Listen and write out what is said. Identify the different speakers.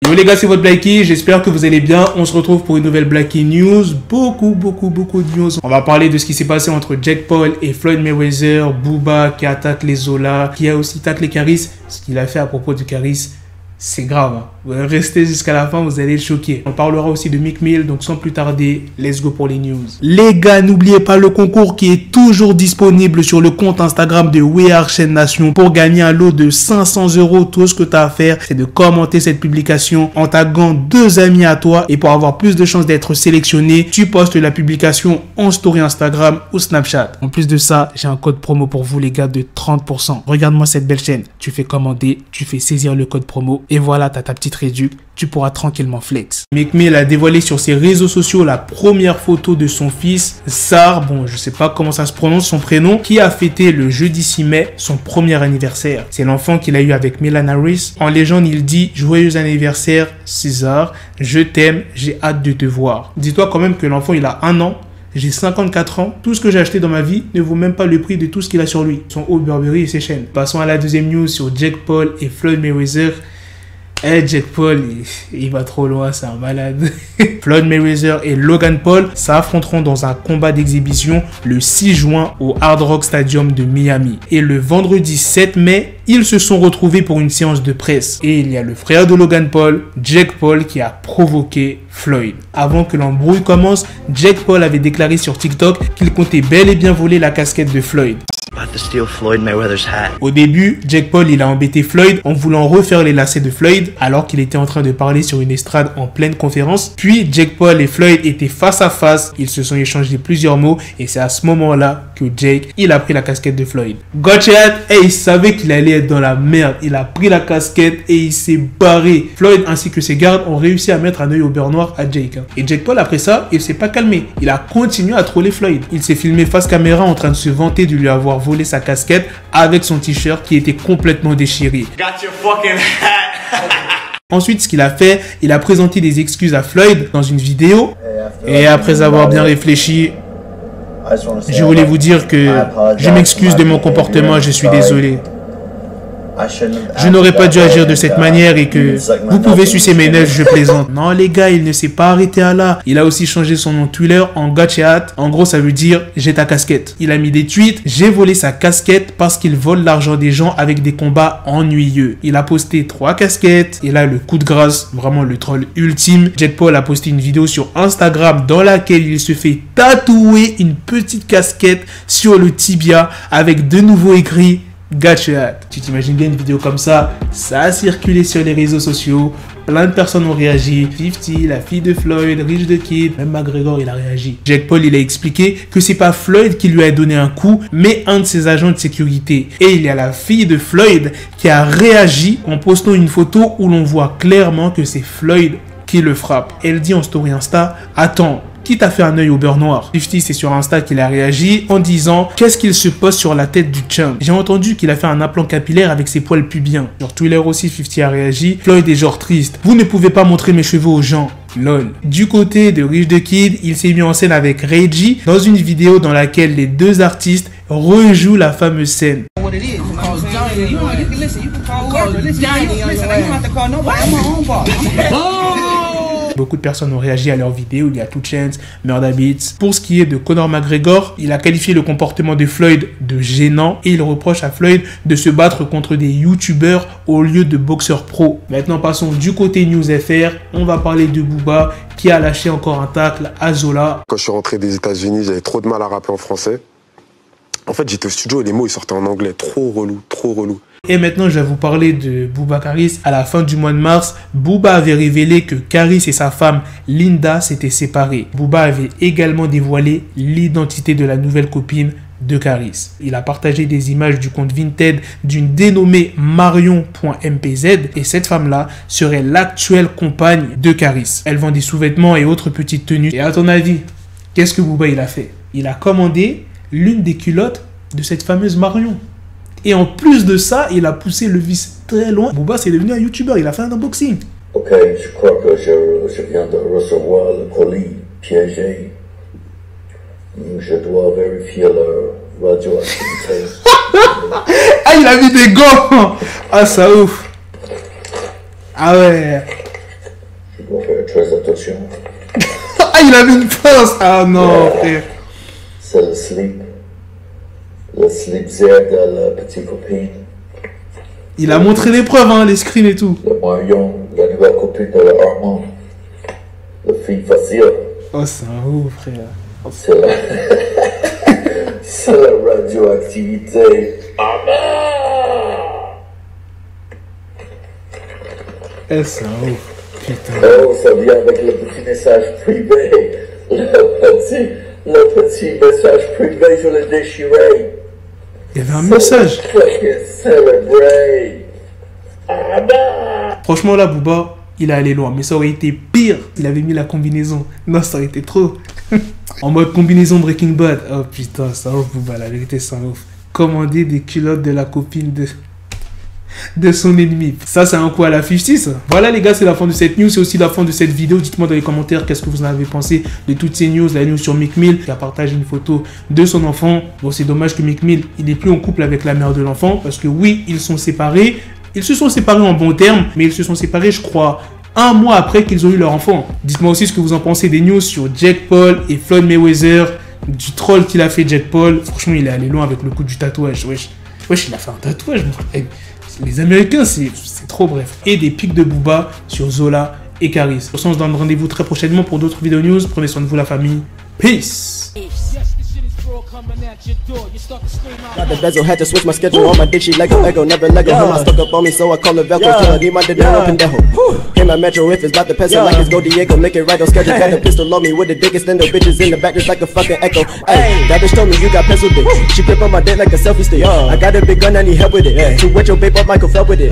Speaker 1: Yo les gars, c'est votre Blackie, j'espère que vous allez bien. On se retrouve pour une nouvelle Blackie News. Beaucoup de news. On va parler de ce qui s'est passé entre Jake Paul et Floyd Mayweather, Booba qui attaque les Zola, qui a aussi attaqué les Caris. Ce qu'il a fait à propos du Caris, c'est grave. Hein. Vous restez jusqu'à la fin, vous allez être choqués. On parlera aussi de Meek Mill, donc sans plus tarder, let's go pour les news. Les gars, n'oubliez pas le concours qui est toujours disponible sur le compte Instagram de We Are Chaîne Nation pour gagner un lot de 500 €. Tout ce que tu as à faire, c'est de commenter cette publication en taguant 2 amis à toi. Et pour avoir plus de chances d'être sélectionné, tu postes la publication en story Instagram ou Snapchat. En plus de ça, j'ai un code promo pour vous les gars de 30%. Regarde-moi cette belle chaîne. Tu fais commander, tu fais saisir le code promo. Et voilà, tu as ta petite réduction, tu pourras tranquillement flex. Meek Mill a dévoilé sur ses réseaux sociaux la première photo de son fils, Zar, bon je sais pas comment ça se prononce son prénom, qui a fêté le jeudi 6 mai son premier anniversaire. C'est l'enfant qu'il a eu avec Melanie Harris. En légende, il dit « Joyeux anniversaire César, je t'aime, j'ai hâte de te voir ». Dis-toi quand même que l'enfant il a 1 an. J'ai 54 ans, tout ce que j'ai acheté dans ma vie ne vaut même pas le prix de tout ce qu'il a sur lui. Son haut Burberry et ses chaînes. Passons à la deuxième news sur Jake Paul et Floyd Mayweather. Jake Paul, il va trop loin, c'est un malade. Floyd Mayweather et Logan Paul s'affronteront dans un combat d'exhibition le 6 juin au Hard Rock Stadium de Miami. Et le vendredi 7 mai, ils se sont retrouvés pour une séance de presse. Et il y a le frère de Logan Paul, Jake Paul, qui a provoqué Floyd. Avant que l'embrouille commence, Jake Paul avait déclaré sur TikTok qu'il comptait bel et bien voler la casquette de Floyd. Au début, Jake Paul il a embêté Floyd en voulant refaire les lacets de Floyd alors qu'il était en train de parler sur une estrade en pleine conférence. Puis Jake Paul et Floyd étaient face à face, ils se sont échangés plusieurs mots et c'est à ce moment-là que Jake il a pris la casquette de Floyd. Gotcha, il savait qu'il allait être dans la merde, il a pris la casquette et il s'est barré. Floyd ainsi que ses gardes ont réussi à mettre un œil au beurre noir à Jake. Et Jake Paul après ça, il s'est pas calmé, il a continué à troller Floyd. Il s'est filmé face caméra en train de se vanter de lui avoir volé sa casquette avec son t-shirt qui était complètement déchiré. Ensuite, ce qu'il a fait, il a présenté des excuses à Floyd dans une vidéo. Et après avoir bien réfléchi, je voulais vous dire que je m'excuse de mon comportement, je suis désolé. Je n'aurais pas dû agir de cette manière et que vous pouvez sucer mes nerfs, je plaisante. Non les gars, il ne s'est pas arrêté à là. Il a aussi changé son nom Twitter en Gotcha. En gros, ça veut dire j'ai ta casquette. Il a mis des tweets, j'ai volé sa casquette parce qu'il vole l'argent des gens avec des combats ennuyeux. Il a posté 3 casquettes et là le coup de grâce, vraiment le troll ultime. Jake Paul a posté une vidéo sur Instagram dans laquelle il se fait tatouer une petite casquette sur le tibia avec de nouveau écrit Gotcha. Tu t'imagines bien une vidéo comme ça? Ça a circulé sur les réseaux sociaux. Plein de personnes ont réagi. 50, la fille de Floyd, Rich the Kid, même McGregor il a réagi. Jake Paul il a expliqué que c'est pas Floyd qui lui a donné un coup, mais un de ses agents de sécurité. Et il y a la fille de Floyd qui a réagi en postant une photo où l'on voit clairement que c'est Floyd qui le frappe. Elle dit en story Insta, attends, qui t'a fait un œil au beurre noir? 50, c'est sur Insta qu'il a réagi en disant qu'est-ce qu'il se pose sur la tête du chum. J'ai entendu qu'il a fait un implant capillaire avec ses poils pubiens. Sur Twitter aussi, 50 a réagi. Floyd est genre triste. Vous ne pouvez pas montrer mes cheveux aux gens. Lol. Du côté de Rich the Kid, il s'est mis en scène avec Reggie dans une vidéo dans laquelle les 2 artistes rejouent la fameuse scène. Beaucoup de personnes ont réagi à leur vidéo, il y a 2 Chainz, Murda Beatz. Pour ce qui est de Conor McGregor, il a qualifié le comportement de Floyd de gênant et il reproche à Floyd de se battre contre des youtubeurs au lieu de boxeurs pro. Maintenant passons du côté News FR, on va parler de Booba qui a lâché encore un tacle à Zola.
Speaker 2: Quand je suis rentré des États-Unis, j'avais trop de mal à rapper en français. En fait, j'étais au studio et les mots ils sortaient en anglais, trop relou, trop relou.
Speaker 1: Et maintenant, je vais vous parler de Booba Caris. À la fin du mois de mars, Booba avait révélé que Caris et sa femme Linda s'étaient séparés. Booba avait également dévoilé l'identité de la nouvelle copine de Caris. Il a partagé des images du compte Vinted d'une dénommée Marion.mpz et cette femme-là serait l'actuelle compagne de Caris. Elle vend des sous-vêtements et autres petites tenues. Et à ton avis, qu'est-ce que Booba il a fait? Il a commandé l'une des culottes de cette fameuse Marion. Et en plus de ça, il a poussé le vice très loin. Booba, c'est devenu un youtubeur. Il a fait un unboxing.
Speaker 3: Ok, je crois que je viens de recevoir le colis piégé. Je dois vérifier la radioactivité.
Speaker 1: Ah, il a mis des gants. Ah, ça ouf. Ah ouais.
Speaker 3: Je dois faire très attention.
Speaker 1: Ah, il avait une pince. Ah non, frère.
Speaker 3: C'est le slip. Le slip Z de la petite copine.
Speaker 1: Il a montré les preuves, hein, les screens et tout.
Speaker 3: Le Marion, la nouvelle copine de la Armand. Le fille facile.
Speaker 1: Oh, c'est un ouf, frère.
Speaker 3: C'est la... c'est la radioactivité. Armand!
Speaker 1: Eh, c'est un ouf. Putain.
Speaker 3: Oh, ça vient avec le petit message privé. Le petit message privé, je l'ai déchiré.
Speaker 1: Il y avait un message. Franchement, là, Booba, il est allé loin. Mais ça aurait été pire. Il avait mis la combinaison. Non, ça aurait été trop. En mode combinaison Breaking Bad. Oh putain, ça ouf, Booba. La vérité, ça ouf. Commander des culottes de la copine de son ennemi. Ça, c'est un coup à la 50, ça. Voilà, les gars, c'est la fin de cette news. C'est aussi la fin de cette vidéo. Dites-moi dans les commentaires qu'est-ce que vous en avez pensé de toutes ces news. La news sur Meek Mill qui a partagé une photo de son enfant. Bon, c'est dommage que Meek Mill, il n'est plus en couple avec la mère de l'enfant. Parce que oui, ils sont séparés. Ils se sont séparés en bons termes. Mais ils se sont séparés, je crois, un mois après qu'ils ont eu leur enfant. Dites-moi aussi ce que vous en pensez des news sur Jake Paul et Floyd Mayweather. Du troll qu'il a fait, Jake Paul. Franchement, il est allé loin avec le coup du tatouage. Wesh, il a fait un tatouage. Les Américains, c'est trop bref. Et des pics de Booba sur Zola et Caris. Pour ça, on se donne rendez-vous très prochainement pour d'autres vidéos news. Prenez soin de vous, la famille. Peace.
Speaker 4: Got the bezel, had to switch my schedule on my dick, she Lego, never Lego. Him, I stuck up on me, so I call her Velcro. Tell her, need my dinero, pendejo. Him, my metro, if it's about to pencil, like it's go Diego, make it right on schedule. Got the pistol on me with the dick, extend the bitches in the back, just like a fucking echo. Ay, that bitch told me you got pencil dick. She grip on my dick like a selfie stick. I got a big gun, I need help with it. To wet your babe up, Michael fell with it.